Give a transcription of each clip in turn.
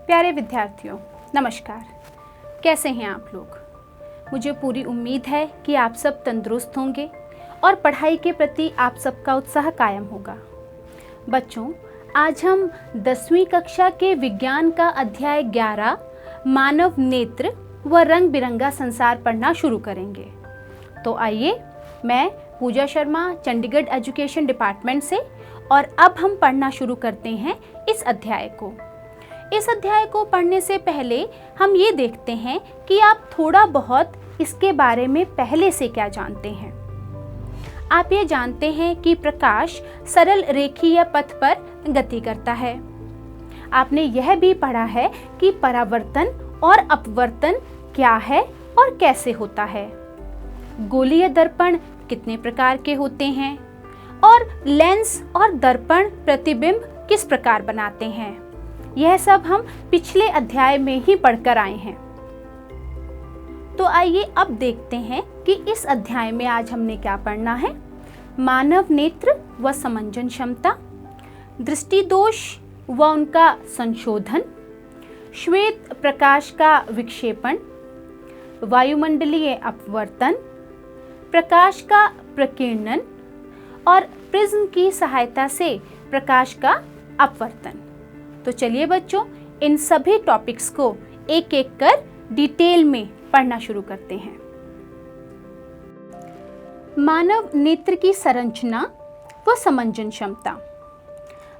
प्यारे विद्यार्थियों, नमस्कार। कैसे हैं आप लोग? मुझे पूरी उम्मीद है कि आप सब तंदुरुस्त होंगे और पढ़ाई के प्रति आप सबका उत्साह कायम होगा। बच्चों, आज हम 10वीं कक्षा के विज्ञान का अध्याय 11 मानव नेत्र व रंग बिरंगा संसार पढ़ना शुरू करेंगे। तो आइए, मैं पूजा शर्मा चंडीगढ़ एजुकेशन डिपार्टमेंट से, और अब हम पढ़ना शुरू करते हैं इस अध्याय को। इस अध्याय को पढ़ने से पहले हम ये देखते हैं कि आप थोड़ा बहुत इसके बारे में पहले से क्या जानते हैं। आप ये जानते हैं कि प्रकाश सरल रेखीय पथ पर गति करता है। आपने यह भी पढ़ा है कि परावर्तन और अपवर्तन क्या है और कैसे होता है। गोलीय दर्पण कितने प्रकार के होते हैं और लेंस और दर्पण प्रतिबिंब किस प्रकार बनाते हैं, यह सब हम पिछले अध्याय में ही पढ़कर आए हैं। तो आइए अब देखते हैं कि इस अध्याय में आज हमने क्या पढ़ना है। मानव नेत्र व समंजन क्षमता, दृष्टि दोष व उनका संशोधन, श्वेत प्रकाश का विक्षेपण, वायुमंडलीय अपवर्तन, प्रकाश का प्रकीर्णन और प्रिज्म की सहायता से प्रकाश का अपवर्तन। तो चलिए बच्चों, इन सभी टॉपिक्स को एक एक कर डिटेल में पढ़ना शुरू करते हैं। मानव नेत्र की संरचना व समंजन क्षमता।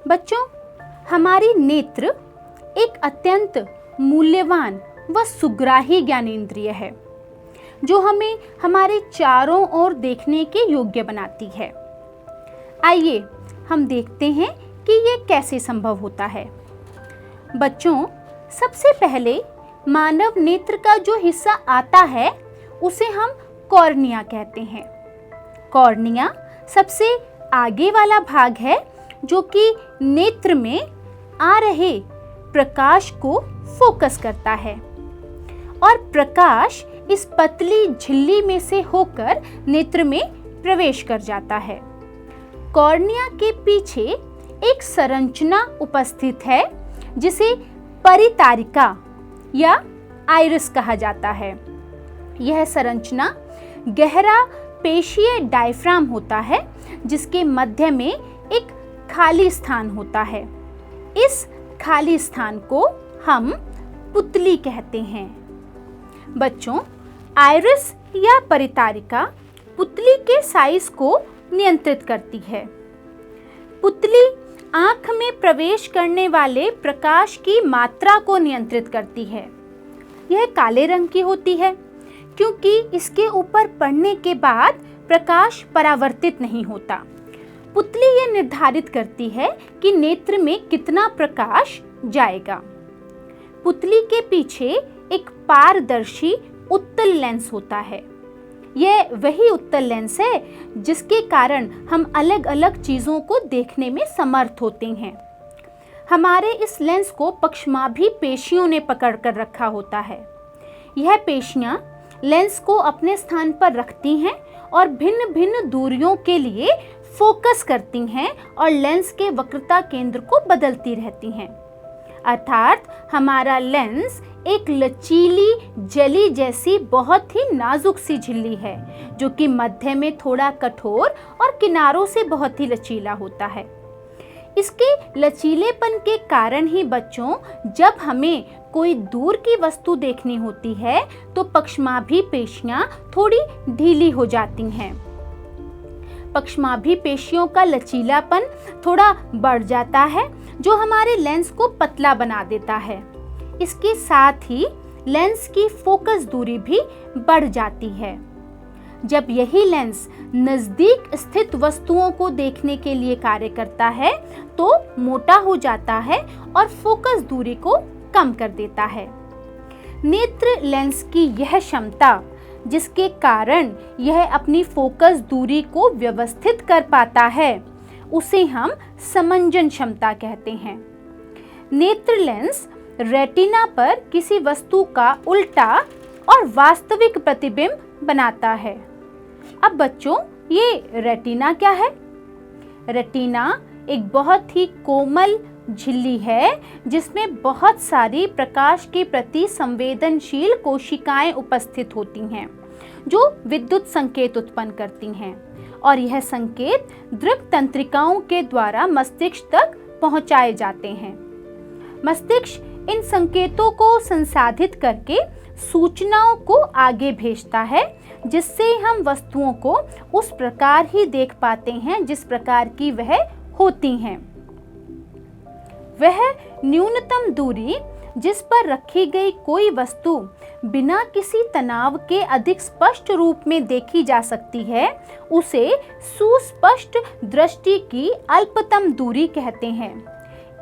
बच्चों, हमारी नेत्र एक अत्यंत मूल्यवान व सुग्राही ज्ञानेंद्रिय है जो हमें हमारे चारों ओर देखने के योग्य बनाती है। आइए हम देखते हैं कि ये कैसे संभव होता है। बच्चों, सबसे पहले मानव नेत्र का जो हिस्सा आता है उसे हम कॉर्निया कहते हैं। कॉर्निया सबसे आगे वाला भाग है जो कि नेत्र में आ रहे प्रकाश को फोकस करता है और प्रकाश इस पतली झिल्ली में से होकर नेत्र में प्रवेश कर जाता है। कॉर्निया के पीछे एक संरचना उपस्थित है जिसे परितारिका या आइरिस कहा जाता है। यह संरचना गहरा पेशीय डायफ्राम होता है जिसके मध्य में एक खाली स्थान होता है। इस खाली स्थान को हम पुतली कहते हैं। बच्चों, आइरिस या परितारिका पुतली के साइज को नियंत्रित करती है। पुतली आंख में प्रवेश करने वाले प्रकाश की मात्रा को नियंत्रित करती है। यह काले रंग की होती है क्योंकि इसके ऊपर पड़ने के बाद प्रकाश परावर्तित नहीं होता। पुतली यह निर्धारित करती है कि नेत्र में कितना प्रकाश जाएगा। पुतली के पीछे एक पारदर्शी उत्तल लेंस होता है। यह वही उत्तल लेंस है जिसके कारण हम अलग अलग चीजों को देखने में समर्थ होते हैं। हमारे इस लेंस को पक्षमाभी पेशियों ने पकड़ कर रखा होता है। यह पेशियां लेंस को अपने स्थान पर रखती हैं और भिन्न भिन्न दूरियों के लिए फोकस करती हैं और लेंस के वक्रता केंद्र को बदलती रहती हैं। अर्थात हमारा लेंस एक लचीली जली जैसी बहुत ही नाजुक सी झिल्ली है जो कि मध्य में थोड़ा कठोर और किनारों से बहुत ही लचीला होता है। इसके लचीलेपन के कारण ही बच्चों, जब हमें कोई दूर की वस्तु देखनी होती है तो पक्षमाभी पेशियां थोड़ी ढीली हो जाती हैं। पक्षमाभी पेशियों का लचीलापन थोड़ा बढ़ जाता है जो हमारे लेंस को पतला बना देता है। इसके साथ ही लेंस की फोकस दूरी भी बढ़ जाती है। जब यही लेंस नजदीक स्थित वस्तुओं को देखने के लिए कार्य करता है तो मोटा हो जाता है और फोकस दूरी को कम कर देता है। नेत्र लेंस की यह क्षमता जिसके कारण यह अपनी फोकस दूरी को व्यवस्थित कर पाता है उसे हम समंजन क्षमता कहते हैं। नेत्र लेंस रेटिना पर किसी वस्तु का उल्टा और वास्तविक प्रतिबिंब बनाता है। अब बच्चों, ये रेटिना क्या है? रेटिना एक बहुत ही कोमल झिल्ली है जिसमें बहुत सारी प्रकाश के प्रति संवेदनशील कोशिकाएं उपस्थित होती हैं जो विद्युत संकेत उत्पन्न करती हैं और यह संकेत दृक तंत्रिकाओं के द्वारा मस्तिष्क तक पहुंचाए जाते हैं। मस्तिष्क इन संकेतों को संसाधित करके सूचनाओं को आगे भेजता है जिससे हम वस्तुओं को उस प्रकार ही देख पाते हैं जिस प्रकार की वह होती हैं। वह न्यूनतम दूरी जिस पर रखी गई कोई वस्तु बिना किसी तनाव के अधिक स्पष्ट रूप में देखी जा सकती है उसे सुस्पष्ट दृष्टि की अल्पतम दूरी कहते हैं।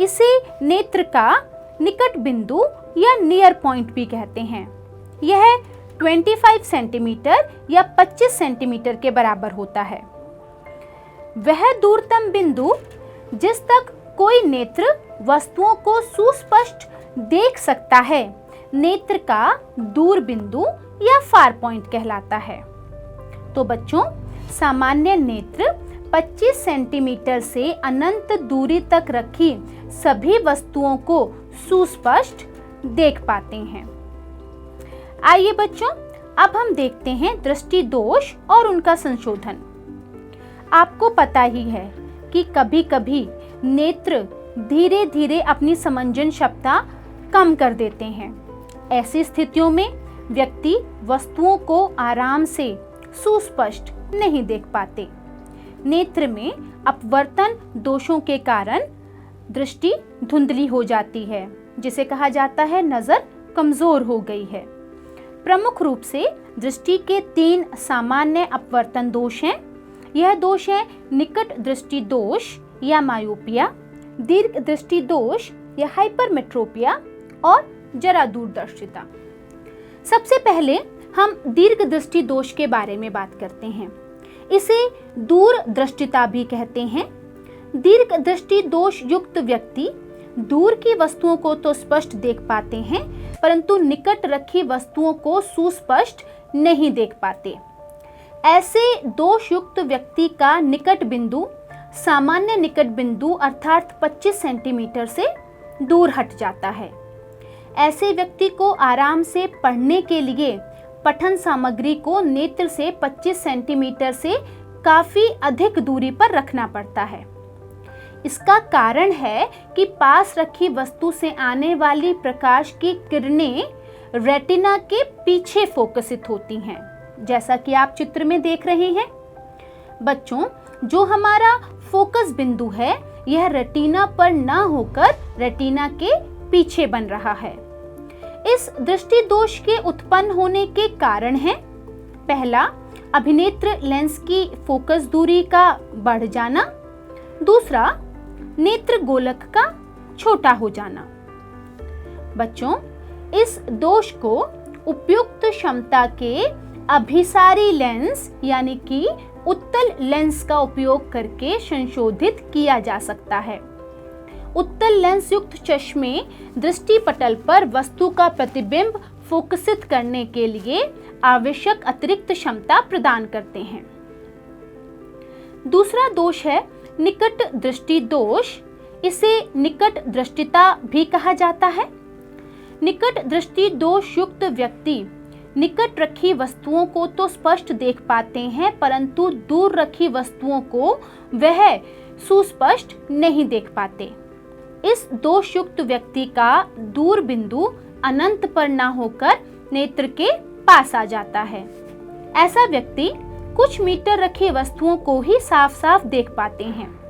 इसे नेत्र का निकट बिंदु या नियर पॉइंट भी कहते हैं। यह 25 सेंटीमीटर या 25 सेंटीमीटर के बराबर होता है। वह दूरतम बिंदु जिस तक कोई नेत्र वस्तुओं को सुस्पष्ट देख सकता है नेत्र का दूर बिंदु या फार पॉइंट कहलाता है। तो बच्चों, सामान्य नेत्र 25 सेंटीमीटर से अनंत दूरी तक रखी सभी वस्तुओं को सुस्पष्ट देख पाते हैं। आइए बच्चों, अब हम देखते हैं दृष्टि दोष और उनका संशोधन। आपको पता ही है कि कभी-कभी नेत्र धीरे धीरे अपनी समंजन क्षमता कम कर देते हैं। ऐसी स्थितियों में व्यक्ति वस्तुओं को आराम से सुस्पष्ट नहीं देख पाते। नेत्र में अपवर्तन दोषों के कारण दृष्टि धुंधली हो जाती है, जिसे कहा जाता है नजर कमजोर हो गई है। प्रमुख रूप से दृष्टि के 3 सामान्य अपवर्तन दोष हैं। यह दोष है निकट दृष्टि दोष या मायोपिया, दीर्घ दृष्टि दोष या हाइपरमेट्रोपिया और जरा दूरदर्शिता। सबसे पहले हम दीर्घ दृष्टि दोष के बारे में बात करते हैं। इसे दूरदृष्टिता भी कहते हैं। दीर्घ दृष्टि दोष युक्त व्यक्ति दूर की वस्तुओं को तो स्पष्ट देख पाते हैं परंतु निकट रखी वस्तुओं को सुस्पष्ट नहीं देख पाते। ऐसे दोष युक्त व्यक्ति का निकट बिंदु सामान्य निकट बिंदु अर्थात 25 सेंटीमीटर से दूर हट जाता है। ऐसे व्यक्ति को आराम से पढ़ने के लिए पठन सामग्री को नेत्र से 25 सेंटीमीटर से काफी अधिक दूरी पर रखना पड़ता है। इसका कारण है कि पास रखी वस्तु से आने वाली प्रकाश की किरणें रेटिना के पीछे फोकसित होती हैं, जैसा कि आप चित्र में देख रहे हैं। बच्चों, जो हमारा फोकस बिंदु है यह रेटिना पर ना होकर रेटिना के पीछे बन रहा है। इस दृष्टि दोष के उत्पन्न होने के कारण हैं, पहला, अभिनेत्र लेंस की फोकस दूरी का बढ़ जाना, दूसरा, नेत्र गोलक का छोटा हो जाना। बच्चों, इस दोष को उपयुक्त क्षमता के अभिसारी लेंस यानी कि उत्तल लेंस का उपयोग करके संशोधित किया जा सकता है। उत्तल लेंस युक्त चश्मे दृष्टि पटल पर वस्तु का प्रतिबिंब फोकसित करने के लिए आवश्यक अतिरिक्त क्षमता प्रदान करते हैं। दूसरा दोष है निकट दृष्टि दोष। इसे निकट दृष्टिता भी कहा जाता है। निकट दृष्टि दोष युक्त व्यक्ति निकट रखी वस्तुओं को तो स्पष्ट देख पाते हैं परंतु दूर रखी वस्तुओं को वह सुस्पष्ट नहीं देख पाते। इस दोष युक्त व्यक्ति का दूर बिंदु अनंत पर ना होकर नेत्र के पास आ जाता है। ऐसा व्यक्ति कुछ मीटर रखी वस्तुओं को ही साफ साफ देख पाते हैं।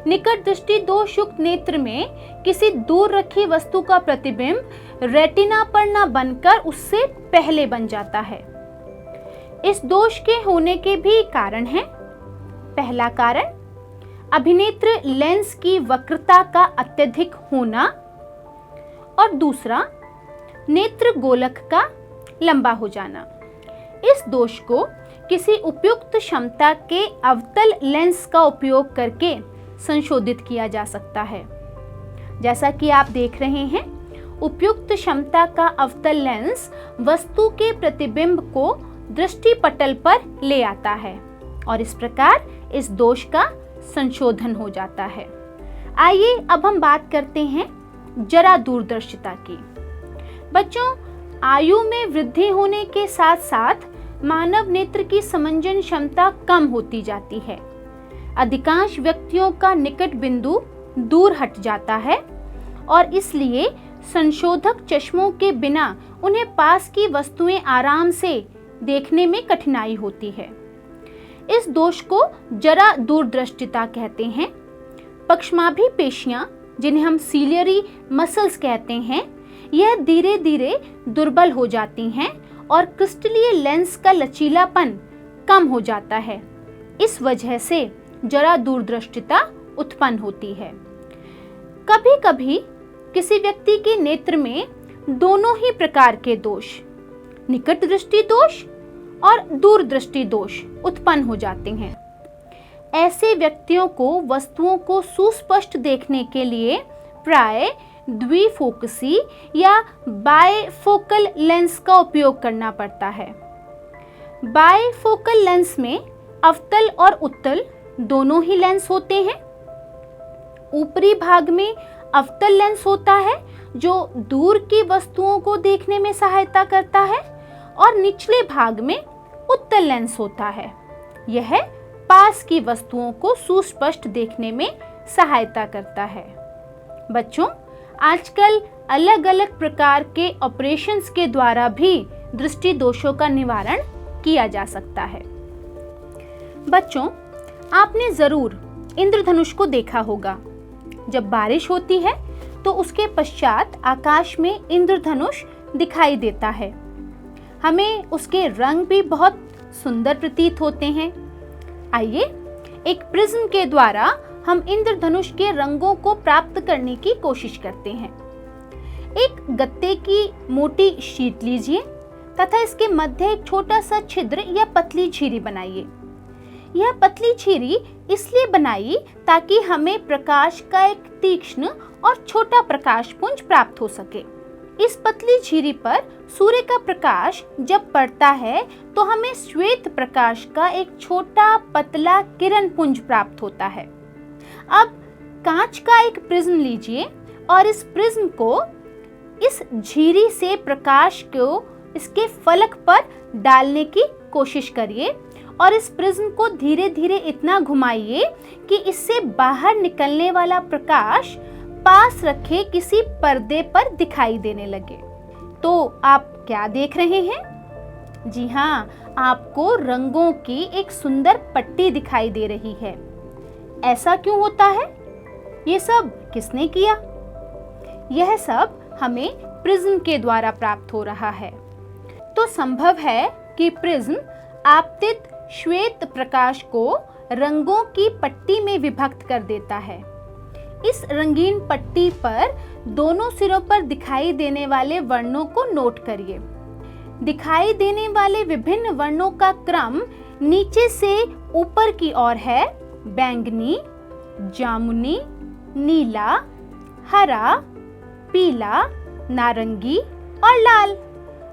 निकट दृष्टि दोष युक्त नेत्र में किसी दूर रखी वस्तु का प्रतिबिंब रेटिना पर न बनकर उससे पहले बन जाता है। इस दोष के होने के भी कारण हैं। पहला कारण, अभिनेत्र लेंस की वक्रता का अत्यधिक होना और दूसरा, नेत्र गोलक का लंबा हो जाना। इस दोष को किसी उपयुक्त क्षमता के अवतल लेंस का उपयोग करके संशोधित किया जा सकता है। जैसा कि आप देख रहे हैं, उपयुक्त क्षमता का अवतल लेंस वस्तु के प्रतिबिंब को दृष्टि पटल पर ले आता है और इस प्रकार इस दोष का संशोधन हो जाता है। आइए अब हम बात करते हैं जरा दूरदर्शिता की। बच्चों, आयु में वृद्धि होने के साथ साथ मानव नेत्र की समंजन क्षमता कम होती जाती है। अधिकांश व्यक्तियों का निकट बिंदु दूर हट जाता है और इसलिए संशोधक चश्मों के बिना उन्हें पास की वस्तुएं आराम से देखने में कठिनाई होती है। इस दोष को जरा दूरदृष्टिता कहते हैं। पक्षमाभी पेशियां, जिन्हें हम सीलियरी मसल्स कहते हैं, यह धीरे धीरे दुर्बल हो जाती हैं और क्रिस्टलीय लेंस का लचीलापन कम हो जाता है। इस वजह से जरा दूरदृष्टिता उत्पन्न होती है। कभी कभी किसी व्यक्ति के नेत्र में दोनों ही प्रकार के दोष, निकट दृष्टि दोष और दूरदृष्टि दोष उत्पन्न हो जाते हैं। ऐसे व्यक्तियों को वस्तुओं को सुस्पष्ट देखने के लिए प्राय द्विफोकसी या बायफोकल लेंस का उपयोग करना पड़ता है। बायफोकल लेंस में अवतल और उत्तल दोनों ही लेंस होते हैं। ऊपरी भाग में अवतल लेंस होता है जो दूर की वस्तुओं को देखने में सहायता करता है और निचले भाग में उत्तल लेंस होता है। यह पास की वस्तुओं को सुस्पष्ट देखने में सहायता करता है। बच्चों, आजकल अलग अलग प्रकार के ऑपरेशंस के द्वारा भी दृष्टि दोषों का निवारण किया जा सकता है। बच्चों, आपने जरूर इंद्रधनुष को देखा होगा। जब बारिश होती है तो उसके पश्चात आकाश में इंद्रधनुष दिखाई देता है। हमें उसके रंग भी बहुत सुंदर प्रतीत होते हैं। आइए एक प्रिज्म के द्वारा हम इंद्रधनुष के रंगों को प्राप्त करने की कोशिश करते हैं। एक गत्ते की मोटी शीट लीजिए तथा इसके मध्य एक छोटा सा छिद्र या पतली झिरी बनाइए। यह पतली झिरी इसलिए बनाई ताकि हमें प्रकाश का एक तीक्ष्ण और छोटा प्रकाश पुंज प्राप्त हो सके। इस पतली झिरी पर सूर्य का प्रकाश जब पड़ता है तो हमें श्वेत प्रकाश का एक छोटा पतला किरण पुंज प्राप्त होता है। अब कांच का एक प्रिज्म लीजिए और इस प्रिज्म को इस झिरी से प्रकाश को इसके फलक पर डालने की कोशिश करिए और इस प्रिज्म को धीरे धीरे इतना घुमाइए कि इससे बाहर निकलने वाला प्रकाश पास रखे किसी पर्दे पर दिखाई देने लगे। तो आप क्या देख रहे हैं? जी हाँ, आपको रंगों की एक सुंदर पट्टी दिखाई दे रही है। ऐसा क्यों होता है? ये सब किसने किया? यह सब हमें प्रिज्म के द्वारा प्राप्त हो रहा है। तो संभव है कि प्रिज्म आपतित श्वेत प्रकाश को रंगों की पट्टी में विभक्त कर देता है। इस रंगीन पट्टी पर दोनों सिरों पर दिखाई देने वाले वर्णों को नोट करिए। दिखाई देने वाले विभिन्न वर्णों का क्रम नीचे से ऊपर की ओर है। बैंगनी, जामुनी, नीला, हरा, पीला, नारंगी और लाल।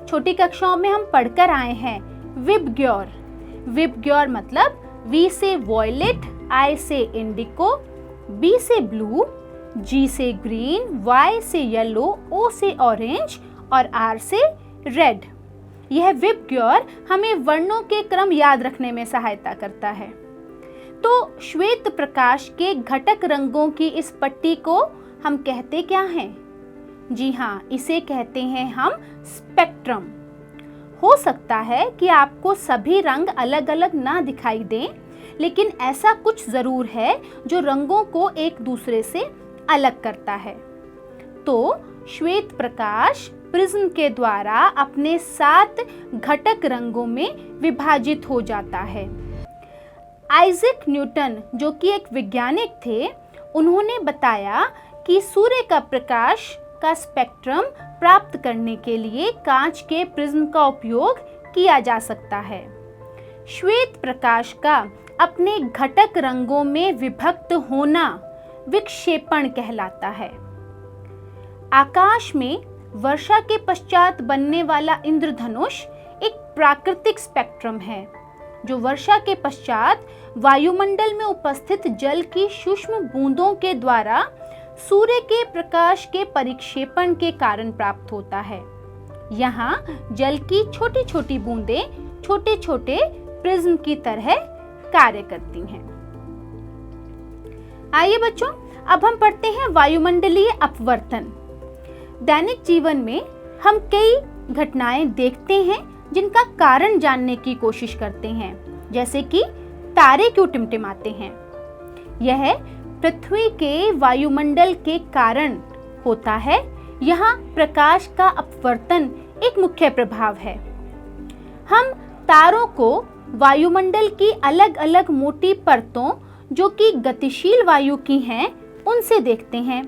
छोटी कक्षाओं में हम पढ़कर आए हैं विबग्योर। विबग्योर मतलब वी से वॉयलेट, आई से इंडिको, बी से ब्लू, जी से ग्रीन, वाई से येलो, ओ से ऑरेंज और आर से रेड। यह विबग्योर हमें वर्णों के क्रम याद रखने में सहायता करता है। तो श्वेत प्रकाश के घटक रंगों की इस पट्टी को हम कहते क्या हैं? जी हाँ, इसे कहते हैं हम स्पेक्ट्रम। हो सकता है कि आपको सभी रंग अलग अलग ना दिखाई दें, लेकिन ऐसा कुछ जरूर है जो रंगों को एक दूसरे से अलग करता है। तो श्वेत प्रकाश प्रिज्म के द्वारा अपने 7 घटक रंगों में विभाजित हो जाता है। आइजैक न्यूटन, जो कि एक वैज्ञानिक थे, उन्होंने बताया कि सूर्य का प्रकाश का स्पेक्ट्रम प्राप्त करने के लिए कांच के प्रिज्म का उपयोग किया जा सकता है। श्वेत प्रकाश का अपने घटक रंगों में विभक्त होना विक्षेपण कहलाता है। आकाश में वर्षा के पश्चात बनने वाला इंद्रधनुष एक प्राकृतिक स्पेक्ट्रम है जो वर्षा के पश्चात वायुमंडल में उपस्थित जल की सूक्ष्म बूंदों के द्वारा सूर्य के प्रकाश के परिक्षेपण के कारण प्राप्त होता है। यहाँ जल की छोटी छोटी बूंदें छोटे छोटे प्रिज्म की तरह कार्य करती हैं। आइए बच्चों, अब हम पढ़ते हैं वायुमंडलीय अपवर्तन। दैनिक जीवन में हम कई घटनाएं देखते हैं जिनका कारण जानने की कोशिश करते हैं, जैसे कि तारे क्यों टिमटिमाते हैं। यह पृथ्वी के वायुमंडल के कारण होता है। यहाँ प्रकाश का अपवर्तन एक मुख्य प्रभाव है। हम तारों को वायुमंडल की अलग अलग मोटी परतों, जो कि गतिशील वायु की हैं, उनसे देखते हैं।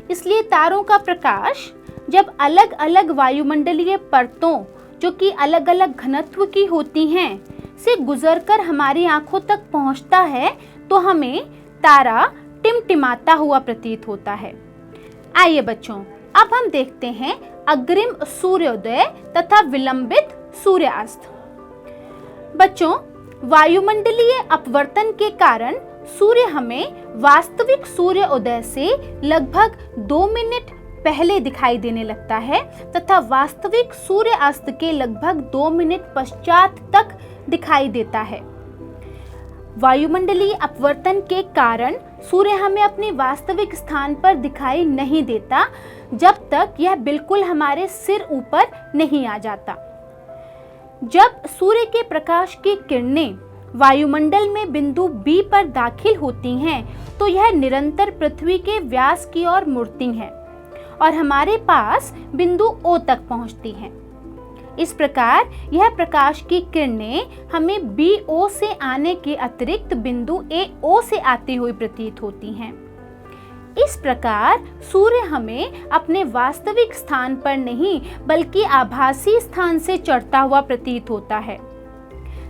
इसलिए तारों का प्रकाश जब अलग अलग वायुमंडलीय परतों, जो कि अलग अलग घनत्व की होती हैं, से गुजरकर हमारी आंखों तक पहुंचता है तो हमें तारा टिमटिमाता हुआ प्रतीत होता है। आइए बच्चों, अब हम देखते हैं अग्रिम सूर्योदय तथा विलंबित सूर्यास्त। बच्चों, वायुमंडलीय अपवर्तन के कारण सूर्य हमें वास्तविक सूर्योदय से लगभग 2 मिनट पहले दिखाई देने लगता है तथा वास्तविक सूर्यास्त के लगभग 2 मिनट पश्चात तक दिखाई देता है। वायुमंडलीय अपवर्तन के कारण सूर्य हमें अपने वास्तविक स्थान पर दिखाई नहीं देता जब तक यह बिल्कुल हमारे सिर ऊपर नहीं आ जाता। जब सूर्य के प्रकाश की किरणें वायुमंडल में बिंदु B पर दाखिल होती हैं तो यह निरंतर पृथ्वी के व्यास की ओर मुड़ती हैं और हमारे पास बिंदु O तक पहुंचती हैं। इस प्रकार यह प्रकाश की किरणें हमें BO से आने के अतिरिक्त बिंदु AO से आती हुई प्रतीत होती हैं। इस प्रकार सूर्य हमें अपने वास्तविक स्थान पर नहीं बल्कि आभासी स्थान से चढ़ता हुआ प्रतीत होता है,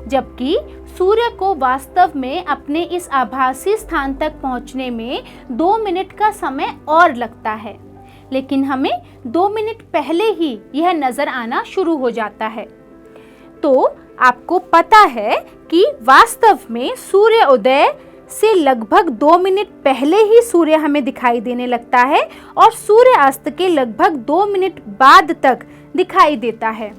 जबकि सूर्य को वास्तव में अपने इस आभासी स्थान तक पहुंचने में 2 मिनट का समय और लगता है, लेकिन हमें 2 मिनट पहले ही यह नजर आना शुरू हो जाता है। तो आपको पता है कि वास्तव में सूर्योदय से लगभग 2 मिनट पहले ही सूर्य हमें दिखाई देने लगता है और सूर्यास्त के लगभग 2 मिनट बाद तक दिखाई देता है,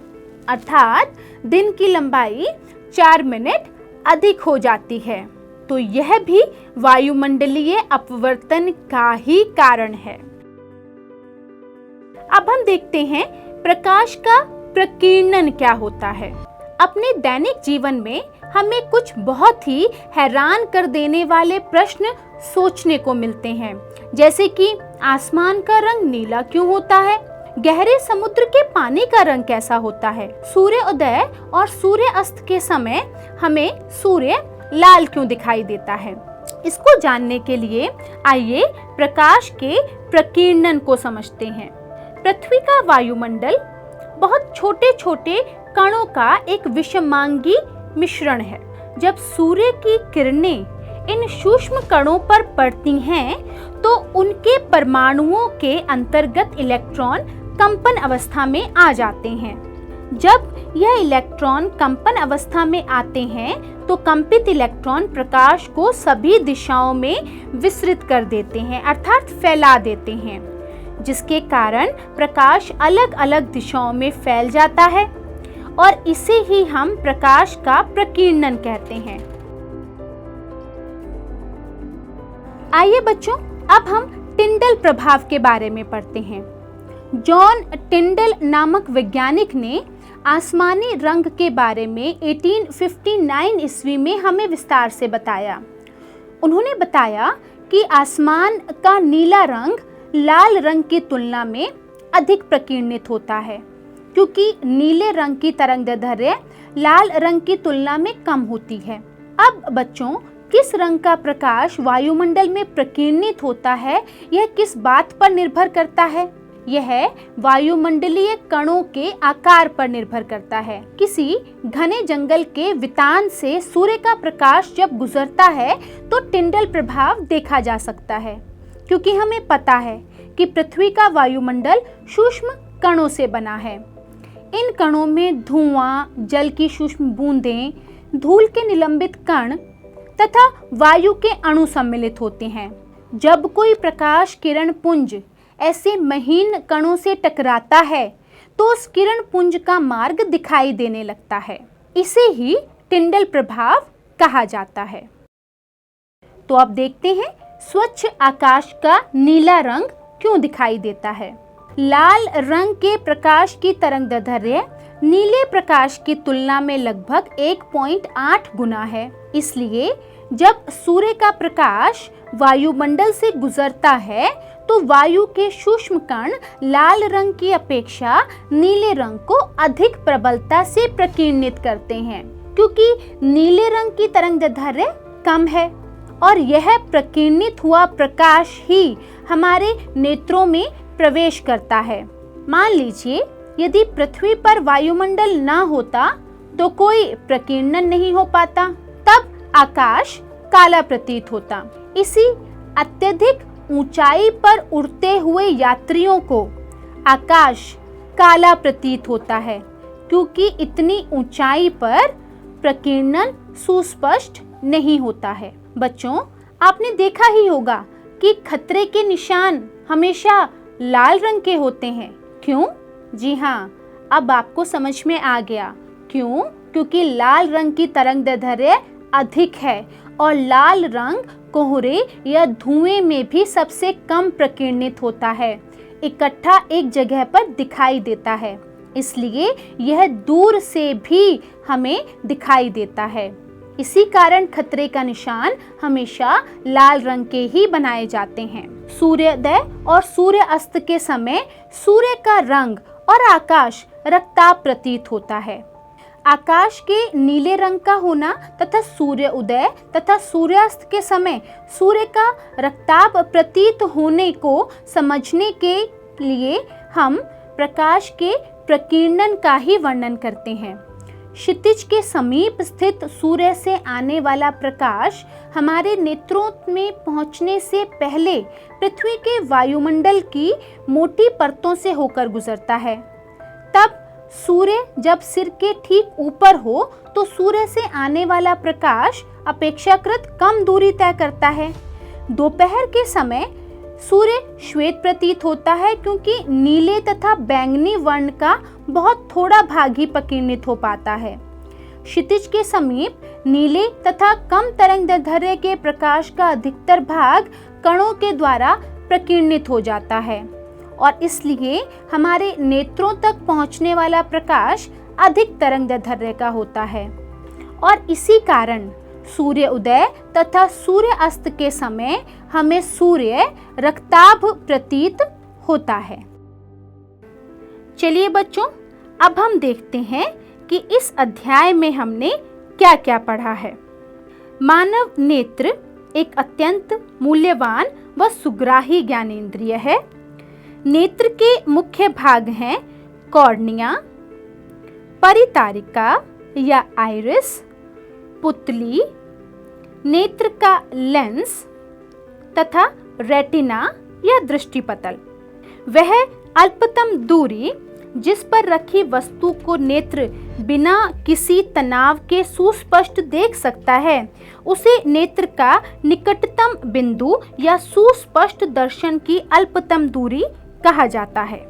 अर्थात दिन की लंबाई 4 मिनट अधिक हो जाती है। तो यह भी वायुमंडलीय अपवर्तन का ही कारण है। अब हम देखते हैं प्रकाश का प्रकीर्णन क्या होता है। अपने दैनिक जीवन में हमें कुछ बहुत ही हैरान कर देने वाले प्रश्न सोचने को मिलते हैं, जैसे कि आसमान का रंग नीला क्यों होता है, गहरे समुद्र के पानी का रंग कैसा होता है, सूर्योदय और सूर्यास्त के समय हमें सूर्य लाल क्यों दिखाई देता है। इसको जानने के लिए आइए प्रकाश के प्रकीर्णन को समझते हैं। पृथ्वी का वायुमंडल बहुत छोटे छोटे कणों का एक विषमांगी मिश्रण है। जब सूर्य की किरणें इन सूक्ष्म कणों पर पड़ती हैं तो उनके परमाणुओं के अंतर्गत इलेक्ट्रॉन कंपन अवस्था में आ जाते हैं। जब यह इलेक्ट्रॉन कंपन अवस्था में आते हैं तो कंपित इलेक्ट्रॉन प्रकाश को सभी दिशाओं में विसरित कर देते हैं, अर्थात फैला देते हैं, जिसके कारण प्रकाश अलग अलग दिशाओं में फैल जाता है और इसे ही हम प्रकाश का प्रकीर्णन कहते हैं। आइए बच्चों, अब हम टिंडल प्रभाव के बारे में पढ़ते हैं। जॉन टिंडल नामक वैज्ञानिक ने आसमानी रंग के बारे में 1859 ईस्वी में हमें विस्तार से बताया। उन्होंने बताया कि आसमान का नीला रंग लाल रंग की तुलना में अधिक प्रकीर्णित होता है, क्योंकि नीले रंग की तरंगदैर्घ्य लाल रंग की तुलना में कम होती है। अब बच्चों, किस रंग का प्रकाश वायुमंडल में प्रकीर्णित होता है, यह किस बात पर निर्भर करता है? यह वायुमंडलीय कणों के आकार पर निर्भर करता है। किसी घने जंगल के वितान से सूर्य का प्रकाश जब गुजरता है तो टिंडल प्रभाव देखा जा सकता है, क्योंकि हमें पता है कि पृथ्वी का वायुमंडल सूक्ष्म कणों से बना है। इन कणों में धुआं, जल की सूक्ष्म बूंदें, धूल के निलंबित कण तथा वायु के अणु सम्मिलित होते हैं। जब कोई प्रकाश किरण पुंज ऐसे महीन कणों से टकराता है तो उस किरण पुंज का मार्ग दिखाई देने लगता है। इसे ही टिंडल प्रभाव कहा जाता है। तो अब देखते हैं स्वच्छ आकाश का नीला रंग क्यों दिखाई देता है। लाल रंग के प्रकाश की तरंगदैर्ध्य नीले प्रकाश की तुलना में लगभग 1.8 गुना है। इसलिए जब सूर्य का प्रकाश वायुमंडल से गुजरता है तो वायु के सूक्ष्म कण लाल रंग की अपेक्षा नीले रंग को अधिक प्रबलता से प्रकीर्णित करते हैं, क्योंकि नीले रंग की तरंगदैर्ध्य कम है और यह प्रकीर्णित हुआ प्रकाश ही हमारे नेत्रों में प्रवेश करता है। मान लीजिए यदि पृथ्वी पर वायुमंडल ना होता तो कोई प्रकीर्णन नहीं हो पाता, तब आकाश काला प्रतीत होता। इसी अत्यधिक ऊंचाई पर उड़ते हुए यात्रियों को आकाश काला प्रतीत होता है, क्योंकि इतनी ऊंचाई पर प्रकीर्णन सुस्पष्ट नहीं होता है। बच्चों, आपने देखा ही होगा कि खतरे के निशान हमेशा लाल रंग के होते हैं। क्यों? जी हाँ, अब आपको समझ में आ गया क्यों। क्योंकि लाल रंग की तरंगदैर्ध्य अधिक है और लाल रंग कोहरे या धुएं में भी सबसे कम प्रकीर्णित होता है, इकट्ठा एक जगह पर दिखाई देता है। इसलिए यह दूर से भी हमें दिखाई देता है। इसी कारण खतरे का निशान हमेशा लाल रंग के ही बनाए जाते हैं। सूर्योदय और सूर्य अस्त के समय सूर्य का रंग और आकाश रक्ताभ प्रतीत होता है। आकाश के नीले रंग का होना तथा सूर्य उदय तथा सूर्यास्त के समय सूर्य का रक्ताभ प्रतीत होने को समझने के लिए हम प्रकाश के प्रकीर्णन का ही वर्णन करते हैं। क्षितिज के समीप स्थित सूर्य से आने वाला प्रकाश हमारे नेत्रों में पहुंचने से पहले पृथ्वी के वायुमंडल की मोटी परतों से होकर गुजरता है। तब सूर्य जब सिर के ठीक ऊपर हो तो सूर्य से आने वाला प्रकाश अपेक्षाकृत कम दूरी तय करता है। दोपहर के समय सूर्य श्वेत प्रतीत होता है, क्योंकि नीले तथा बैंगनी वर्ण का बहुत थोड़ा भाग ही प्रकीर्णित हो पाता है। क्षितिज के समीप नीले तथा कम तरंगदैर्ध्य के प्रकाश का अधिकतर भाग कणों के द्वारा प्रकीर्णित हो जाता है और इसलिए हमारे नेत्रों तक पहुंचने वाला प्रकाश अधिक तरंगदैर्ध्य का होता है। और इसी कारण सूर्य उदय तथा सूर्य अस्त के समय हमें सूर्य रक्ताभ प्रतीत होता है। चलिए बच्चों, अब हम देखते हैं कि इस अध्याय में हमने क्या क्या पढ़ा है। मानव नेत्र एक अत्यंत मूल्यवान व सुग्राही ज्ञानेंद्रिय है। नेत्र के मुख्य भाग हैं कॉर्निया, परितारिका या आइरिस, पुतली, नेत्र का लेंस तथा रेटिना या दृष्टिपटल। वह अल्पतम दूरी जिस पर रखी वस्तु को नेत्र बिना किसी तनाव के सुस्पष्ट देख सकता है, उसे नेत्र का निकटतम बिंदु या सुस्पष्ट दर्शन की अल्पतम दूरी कहा जाता है।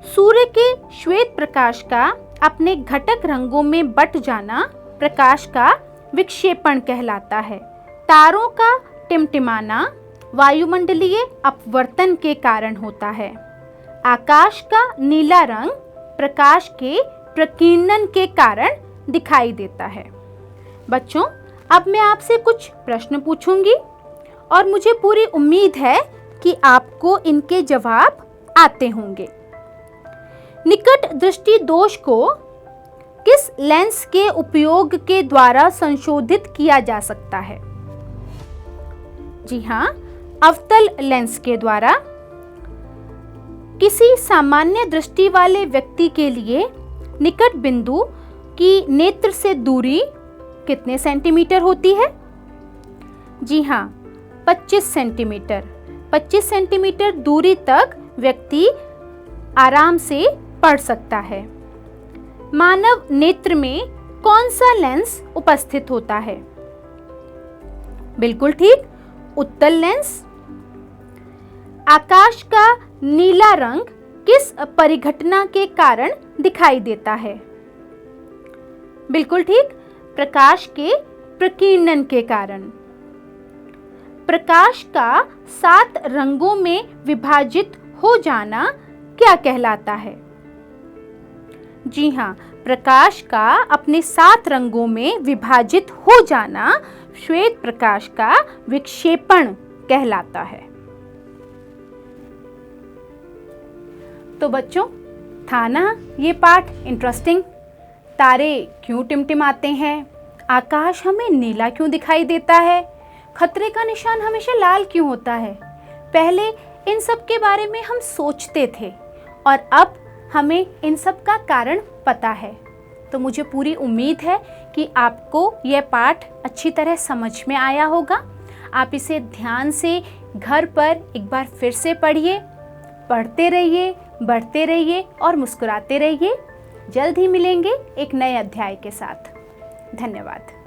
सूर्य के श्वेत प्रकाश का अपने घटक रंगों में बट जाना प्रकाश का विक्षेपण कहलाता है। तारों का टिमटिमाना वायुमंडलीय अपवर्तन के कारण होता है। आकाश का नीला रंग प्रकाश के प्रकीर्णन के कारण दिखाई देता है। बच्चों, अब मैं आपसे कुछ प्रश्न पूछूंगी और मुझे पूरी उम्मीद है कि आपको इनके जवाब आते होंगे। निकट दृष्टि दोष को किस लेंस के उपयोग के द्वारा संशोधित किया जा सकता है? जी हाँ, अवतल लेंस के द्वारा। किसी सामान्य दृष्टि वाले व्यक्ति के लिए निकट बिंदु की नेत्र से दूरी कितने सेंटीमीटर होती है? जी हाँ, 25 सेंटीमीटर। 25 सेंटीमीटर दूरी तक व्यक्ति आराम से पढ़ सकता है। मानव नेत्र में कौन सा लेंस उपस्थित होता है? बिल्कुल ठीक, उत्तल लेंस। आकाश का नीला रंग किस परिघटना के कारण दिखाई देता है? बिल्कुल ठीक, प्रकाश के प्रकीर्णन के कारण। प्रकाश का 7 रंगों में विभाजित हो जाना क्या कहलाता है? जी हाँ, प्रकाश का अपने 7 रंगों में विभाजित हो जाना श्वेत प्रकाश का विक्षेपण कहलाता है। तो बच्चों, था ना ये पाठ इंटरेस्टिंग? तारे क्यों टिमटिमाते हैं? आकाश हमें नीला क्यों दिखाई देता है? खतरे का निशान हमेशा लाल क्यों होता है? पहले इन सब के बारे में हम सोचते थे और अब हमें इन सब का कारण पता है। तो मुझे पूरी उम्मीद है कि आपको यह पाठ अच्छी तरह समझ में आया होगा। आप इसे ध्यान से घर पर एक बार फिर से पढ़िए, पढ़ते रहिए, बढ़ते रहिए और मुस्कुराते रहिए। जल्द ही मिलेंगे एक नए अध्याय के साथ। धन्यवाद।